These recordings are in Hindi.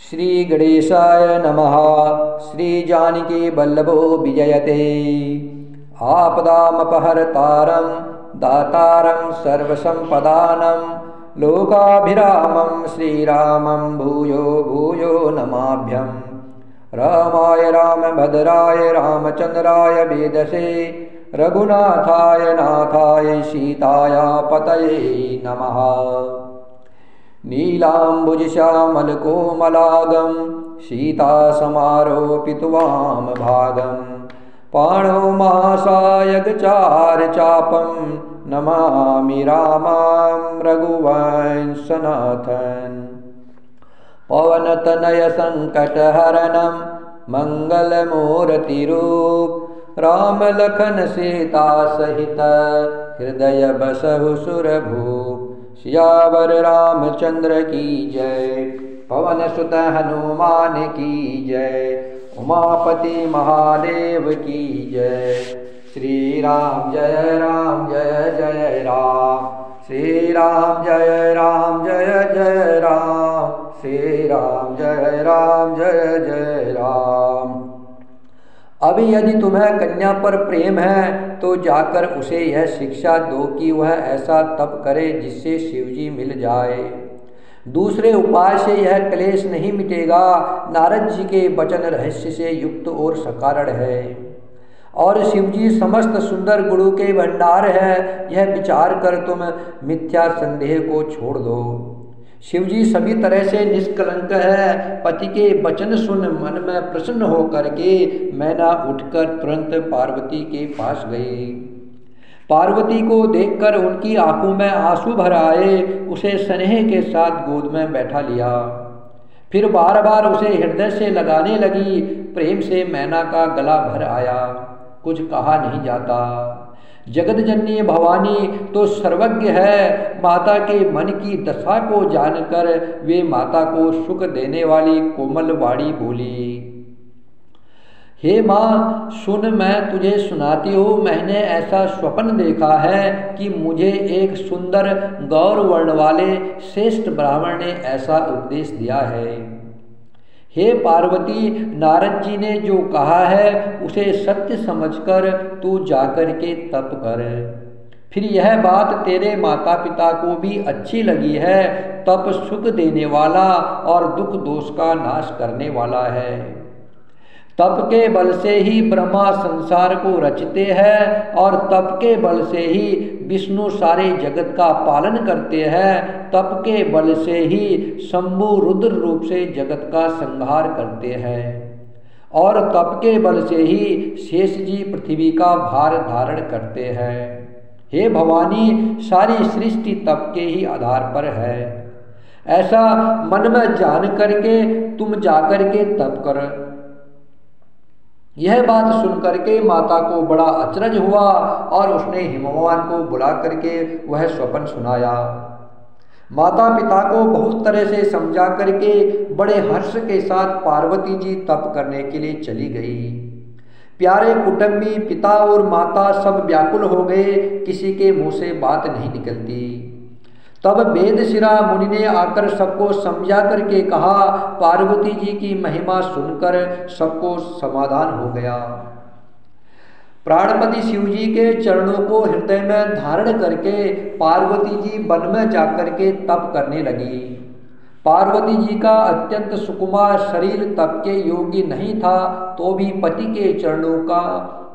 श्री गणेशाय नमः। श्री जानकी वल्लभो विजयते। आपदामपहर्तारं दातारं सर्वसंपदानं लोकाभिरामं श्रीरामं भूयो भूयो नमाभ्यं। रामाय रामभद्राय रामचंद्राय वेदसे रघुनाथाय नाथाय सीताय पतये नमः। नीलाम्बुजश्यामलकोमलागं सीतासमारोपितवाम भागं पाणौ महासायकचारचापं नमामि रामां रघुवंशनाथं। पवनतनयसङ्कटहरणं मङ्गलमूर्तिरूप रामलखन सीता सहित हृदय बसहु सुरभूप। सियावर रामचंद्र की जय, पवन सुत हनुमान की जय, उमापति महादेव की जय। श्री राम जय जय राम, श्री राम जय जय राम, श्री राम जय राम। अभी यदि तुम्हें कन्या पर प्रेम है तो जाकर उसे यह शिक्षा दो कि वह ऐसा तप करे जिससे शिवजी मिल जाए। दूसरे उपाय से यह क्लेश नहीं मिटेगा। नारद जी के वचन रहस्य से युक्त और सकारण है और शिवजी समस्त सुंदर गुणों के भंडार है। यह विचार कर तुम मिथ्या संदेह को छोड़ दो। शिवजी सभी तरह से निष्कलंक है। पति के वचन सुन मन में प्रसन्न होकर के मैना उठकर तुरंत पार्वती के पास गई। पार्वती को देखकर उनकी आंखों में आंसू भर आए। उसे स्नेह के साथ गोद में बैठा लिया। फिर बार बार उसे हृदय से लगाने लगी। प्रेम से मैना का गला भर आया। कुछ कहा नहीं जाता। जगत जननी भवानी तो सर्वज्ञ है। माता के मन की दशा को जानकर वे माता को सुख देने वाली कोमल वाणी बोली, हे माँ सुन, मैं तुझे सुनाती हूँ। मैंने ऐसा स्वप्न देखा है कि मुझे एक सुंदर गौर वर्ण वाले श्रेष्ठ ब्राह्मण ने ऐसा उपदेश दिया है। हे पार्वती, नारद जी ने जो कहा है उसे सत्य समझकर तू जाकर के तप कर। फिर यह बात तेरे माता पिता को भी अच्छी लगी है। तप सुख देने वाला और दुख दोष का नाश करने वाला है। तप के बल से ही ब्रह्मा संसार को रचते हैं और तप के बल से ही विष्णु सारे जगत का पालन करते हैं। तप के बल से ही शंभु रुद्र रूप से जगत का संहार करते हैं और तप के बल से ही शेष जी पृथ्वी का भार धारण करते हैं। हे भवानी, सारी सृष्टि तप के ही आधार पर है। ऐसा मन में जान करके तुम जाकर के तप कर। यह बात सुनकर के माता को बड़ा अचरज हुआ और उसने हिमवान को बुला करके वह स्वप्न सुनाया। माता पिता को बहुत तरह से समझा करके बड़े हर्ष के साथ पार्वती जी तप करने के लिए चली गई। प्यारे कुटुंबी पिता और माता सब व्याकुल हो गए। किसी के मुंह से बात नहीं निकलती। तब वेदशिरा मुनि ने आकर सबको समझा करके कहा। पार्वती जी की महिमा सुनकर सबको समाधान हो गया। प्राणपति शिवजी के चरणों को हृदय में धारण करके पार्वती जी वन में जाकर के तप करने लगी। पार्वती जी का अत्यंत सुकुमार शरीर तप के योग्य नहीं था, तो भी पति के चरणों का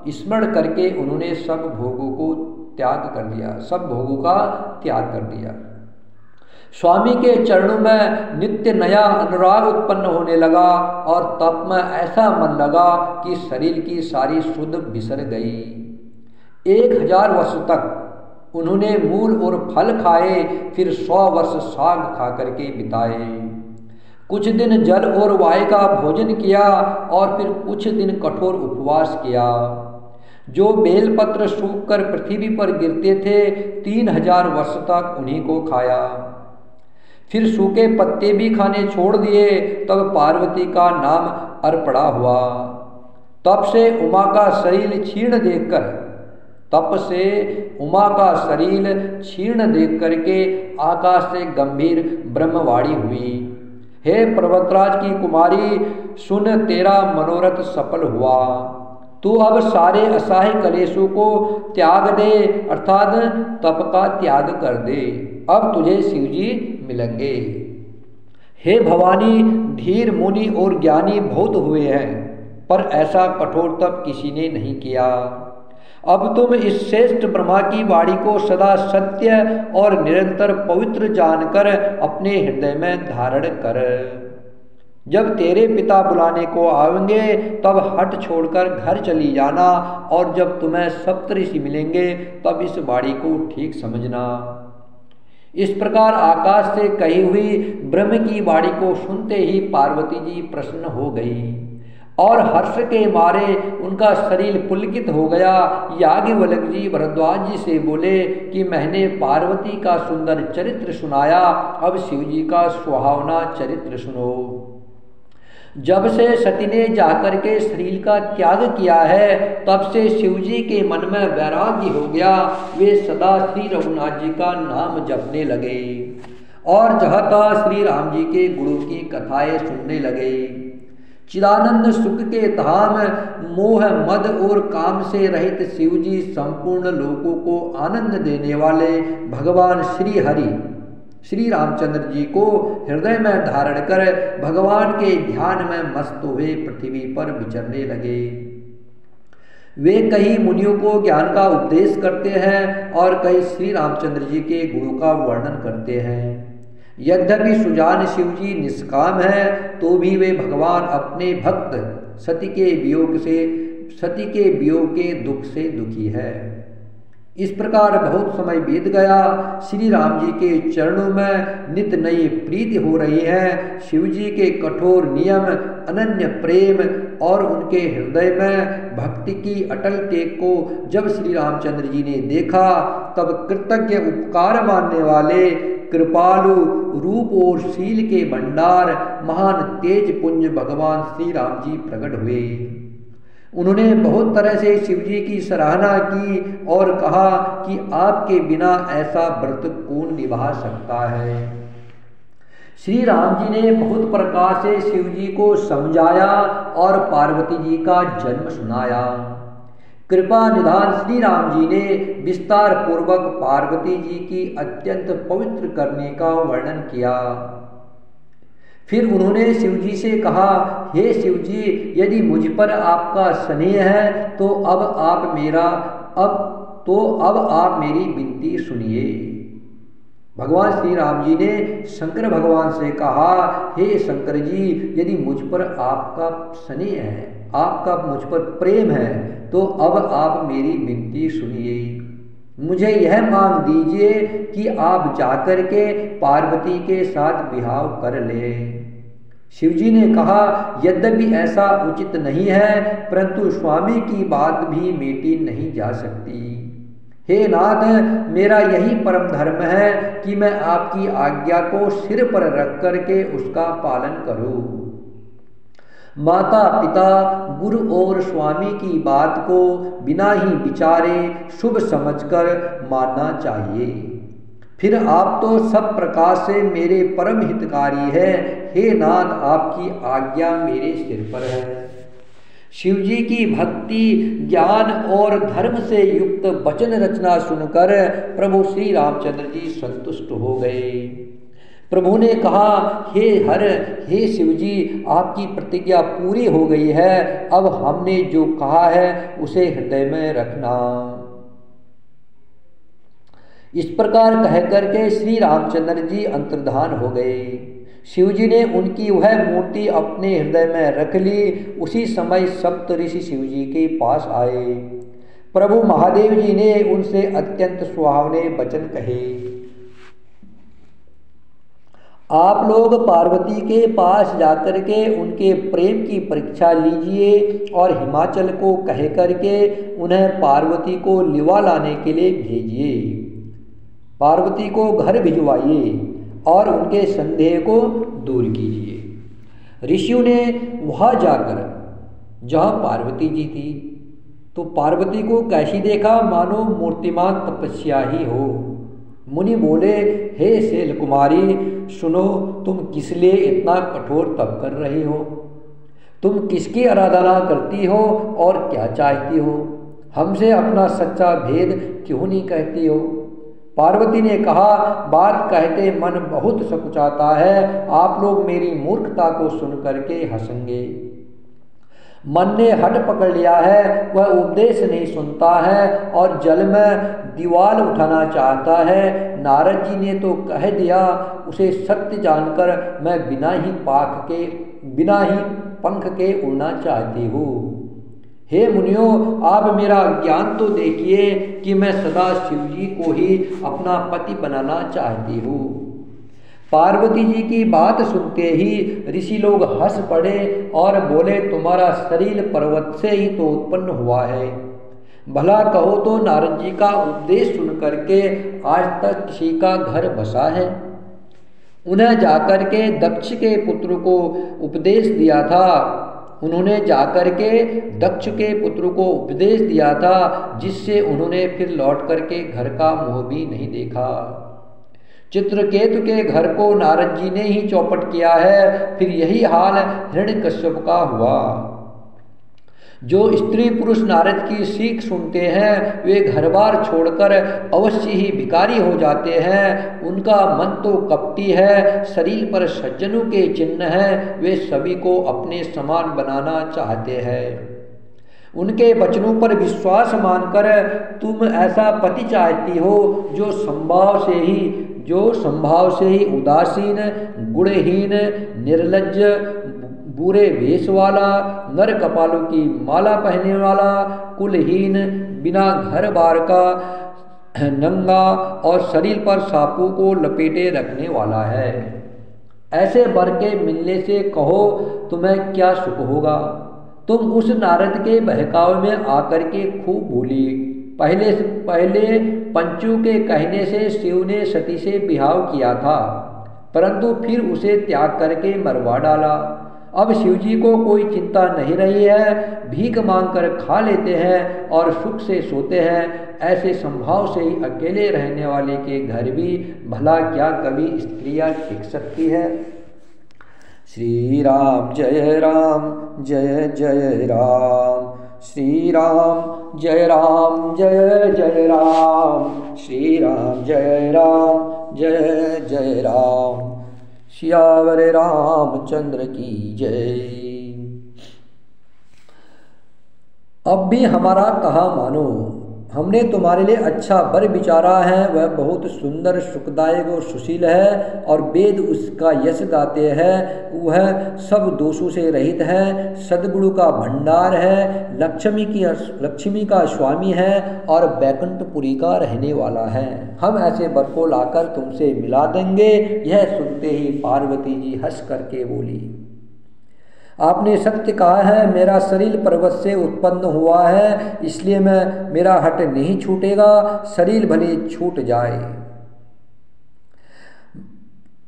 स्मरण करके उन्होंने सब भोगों को त्याग कर दिया। सब भोगों का त्याग कर दिया। स्वामी के चरणों में नित्य नया अनुराग उत्पन्न होने लगा और तप में ऐसा मन लगा कि शरीर की सारी सुध बिसर गई। 1000 वर्ष तक उन्होंने मूल और फल खाए, फिर 100 वर्ष साग खा करके बिताए। कुछ दिन जल और वायु का भोजन किया और फिर कुछ दिन कठोर उपवास किया। जो बेलपत्र सूखकर पृथ्वी पर गिरते थे 3000 वर्ष तक उन्हीं को खाया। फिर सूखे पत्ते भी खाने छोड़ दिए। तब पार्वती का नाम अर्पणा हुआ। तप से उमा का शरीर क्षीण देख करके आकाश से गंभीर ब्रह्मवाणी हुई। हे पर्वतराज की कुमारी, सुन, तेरा मनोरथ सफल हुआ। तू अब सारे असह्य कलेशों को त्याग दे, अर्थात तप का त्याग कर दे। अब तुझे शिवजी मिलेंगे। हे भवानी, धीर मुनि और ज्ञानी बहुत हुए हैं, पर ऐसा कठोर तप किसी ने नहीं किया। अब तुम इस श्रेष्ठ ब्रह्मा की वाणी को सदा सत्य और निरंतर पवित्र जानकर अपने हृदय में धारण कर। जब तेरे पिता बुलाने को आएंगे तब हट छोड़कर घर चली जाना, और जब तुम्हें सप्तऋषि मिलेंगे तब इस वाणी को ठीक समझना। इस प्रकार आकाश से कही हुई ब्रह्म की वाणी को सुनते ही पार्वती जी प्रसन्न हो गई और हर्ष के मारे उनका शरीर पुलकित हो गया। याज्ञवल्क्य जी भरद्वाज जी से बोले कि मैंने पार्वती का सुंदर चरित्र सुनाया, अब शिव जी का सुहावना चरित्र सुनो। जब से सती ने जाकर के शरीर का त्याग किया है, तब से शिवजी के मन में वैराग्य हो गया। वे सदा श्री रघुनाथ जी का नाम जपने लगे और जहाँ तहाँ श्री राम जी के गुणों की कथाएं सुनने लगे। चिदानंद सुख के धाम, मोह मद और काम से रहित शिवजी संपूर्ण लोकों को आनंद देने वाले भगवान श्री हरि श्री रामचंद्र जी को हृदय में धारण कर भगवान के ध्यान में मस्त हुए पृथ्वी पर विचरने लगे। वे कई मुनियों को ज्ञान का उपदेश करते हैं और कई श्री रामचंद्र जी के गुणों का वर्णन करते हैं। यद्यपि सुजान शिव जी निष्काम है, तो भी वे भगवान अपने भक्त सती के वियोग के दुख से दुखी है। इस प्रकार बहुत समय बीत गया। श्री राम जी के चरणों में नित नई प्रीति हो रही है। शिव जी के कठोर नियम, अनन्य प्रेम और उनके हृदय में भक्ति की अटल टेक को जब श्री रामचंद्र जी ने देखा, तब कृतज्ञ उपकार मानने वाले कृपालु रूप और शील के भंडार महान तेज पुंज भगवान श्री राम जी प्रकट हुए। उन्होंने बहुत तरह से शिव जी की सराहना की और कहा कि आपके बिना ऐसा व्रत कौन निभा सकता है। श्री राम जी ने बहुत प्रकार से शिव जी को समझाया और पार्वती जी का जन्म सुनाया। कृपा निधान श्री राम जी ने विस्तार पूर्वक पार्वती जी की अत्यंत पवित्र करने का वर्णन किया। फिर उन्होंने शिव जी से कहा, हे शिव जी, यदि मुझ पर आपका स्नेह है तो अब आप मेरी विनती सुनिए। भगवान श्री राम जी ने शंकर भगवान से कहा, हे शंकर जी, यदि मुझ पर आपका स्नेह है, आपका मुझ पर प्रेम है, तो अब आप मेरी विनती सुनिए। मुझे यह मांग दीजिए कि आप जाकर के पार्वती के साथ विवाह कर ले। शिवजी ने कहा, यद्यपि ऐसा उचित नहीं है, परंतु स्वामी की बात भी मेटी नहीं जा सकती। हे नाथ, मेरा यही परम धर्म है कि मैं आपकी आज्ञा को सिर पर रख करके उसका पालन करूं। माता पिता, गुरु और स्वामी की बात को बिना ही विचारे शुभ समझकर मानना चाहिए। फिर आप तो सब प्रकार से मेरे परम हितकारी हैं। हे नाथ, आपकी आज्ञा मेरे सिर पर है। शिवजी की भक्ति, ज्ञान और धर्म से युक्त वचन रचना सुनकर प्रभु श्री रामचंद्र जी संतुष्ट हो गए। प्रभु ने कहा, हे शिवजी, आपकी प्रतिज्ञा पूरी हो गई है। अब हमने जो कहा है उसे हृदय में रखना। इस प्रकार कहकर के श्री रामचंद्र जी अंतर्धान हो गए। शिवजी ने उनकी वह मूर्ति अपने हृदय में रख ली। उसी समय सप्तऋषि शिवजी के पास आए। प्रभु महादेव जी ने उनसे अत्यंत सुहावने वचन कहे। आप लोग पार्वती के पास जाकर के उनके प्रेम की परीक्षा लीजिए और हिमाचल को कह करके उन्हें पार्वती को लिवा लाने के लिए भेजिए। पार्वती को घर भिजवाइए और उनके संदेह को दूर कीजिए। ऋषियों ने वहाँ जाकर जहाँ पार्वती जी थी, तो पार्वती को कैसी देखा, मानो मूर्तिमान तपस्या ही हो। मुनि बोले, हे शैल कुमारी, सुनो, तुम किस लिए इतना कठोर तप कर रही हो? तुम किसकी आराधना करती हो और क्या चाहती हो? हमसे अपना सच्चा भेद क्यों नहीं कहती हो? पार्वती ने कहा, बात कहते मन बहुत सकुचाता है। आप लोग मेरी मूर्खता को सुन करके हंसेंगे। मन ने हट पकड़ लिया है, वह उपदेश नहीं सुनता है और जल में दीवार उठाना चाहता है। नारद जी ने तो कह दिया, उसे सत्य जानकर मैं बिना ही पंख के उड़ना चाहती हूँ। हे मुनियों, आप मेरा ज्ञान तो देखिए कि मैं सदा शिव जी को ही अपना पति बनाना चाहती हूँ। पार्वती जी की बात सुनते ही ऋषि लोग हंस पड़े और बोले, तुम्हारा शरीर पर्वत से ही तो उत्पन्न हुआ है। भला कहो तो नारद जी का उपदेश सुन करके आज तक किसी का घर बसा है? उन्हें जाकर के दक्ष के पुत्र को उपदेश दिया था। उन्होंने जाकर के दक्ष के पुत्र को उपदेश दिया था, जिससे उन्होंने फिर लौट करके घर का मुँह भी नहीं देखा। चित्रकेतु के घर को नारद जी ने ही चौपट किया है। फिर यही हाल हिरण्यकश्यप का हुआ। जो स्त्री पुरुष नारद की सीख सुनते हैं वे घर बार छोड़कर अवश्य ही भिखारी हो जाते हैं। उनका मन तो कपटी है, शरीर पर सज्जनों के चिन्ह हैं। वे सभी को अपने समान बनाना चाहते हैं। उनके वचनों पर विश्वास मानकर तुम ऐसा पति चाहती हो जो संभाव से ही उदासीन, गुणहीन, निर्लज्ज, बुरे वेश वाला, नर कपालों की माला पहनने वाला, कुलहीन, बिना घर बार का, नंगा और शरीर पर सांपों को लपेटे रखने वाला है। ऐसे वर के मिलने से कहो तुम्हें क्या सुख होगा? तुम उस नारद के बहकावे में आकर के खूब भूली। पहले पंचू के कहने से शिव ने सती से बिहाव किया था, परंतु फिर उसे त्याग करके मरवा डाला। अब शिव जी को कोई चिंता नहीं रही है, भीख मांगकर खा लेते हैं और सुख से सोते हैं। ऐसे संभाव से ही अकेले रहने वाले के घर भी भला क्या कभी स्त्रियां टिक सकती है? श्री राम जय राम जय जय राम, श्री राम जय राम जय जय राम, श्री राम जय राम जय जय राम। सियावर रामचंद्र की जय। अब भी हमारा कहा मानो, हमने तुम्हारे लिए अच्छा वर विचारा है। वह बहुत सुंदर, सुखदायक और सुशील है और वेद उसका यश गाते हैं। वह सब दोषों से रहित है, सद्गुणों का भंडार है, लक्ष्मी का स्वामी है और बैकुंठपुरी का रहने वाला है। हम ऐसे वर को लाकर तुमसे मिला देंगे। यह सुनते ही पार्वती जी हंस करके बोली, आपने सत्य कहा है। मेरा शरीर पर्वत से उत्पन्न हुआ है, इसलिए मेरा हट नहीं छूटेगा, शरीर भले छूट जाए।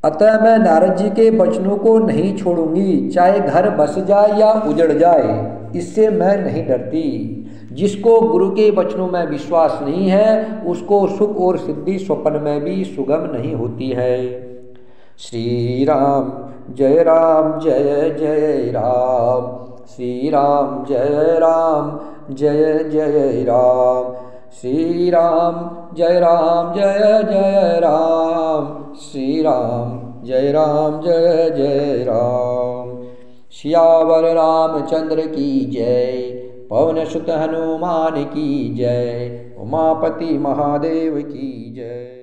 अतः मैं नारद जी के वचनों को नहीं छोड़ूंगी, चाहे घर बस जाए या उजड़ जाए, इससे मैं नहीं डरती। जिसको गुरु के वचनों में विश्वास नहीं है, उसको सुख और सिद्धि स्वप्न में भी सुगम नहीं होती है। श्री राम जय राम जय जय राम, श्री राम जय राम जय जय राम, श्री राम जय राम जय जय राम, श्री राम जय राम जय जय राम। सियावर रामचंद्र की जय, पवन सुत हनुमान की जय, उमापति महादेव की जय।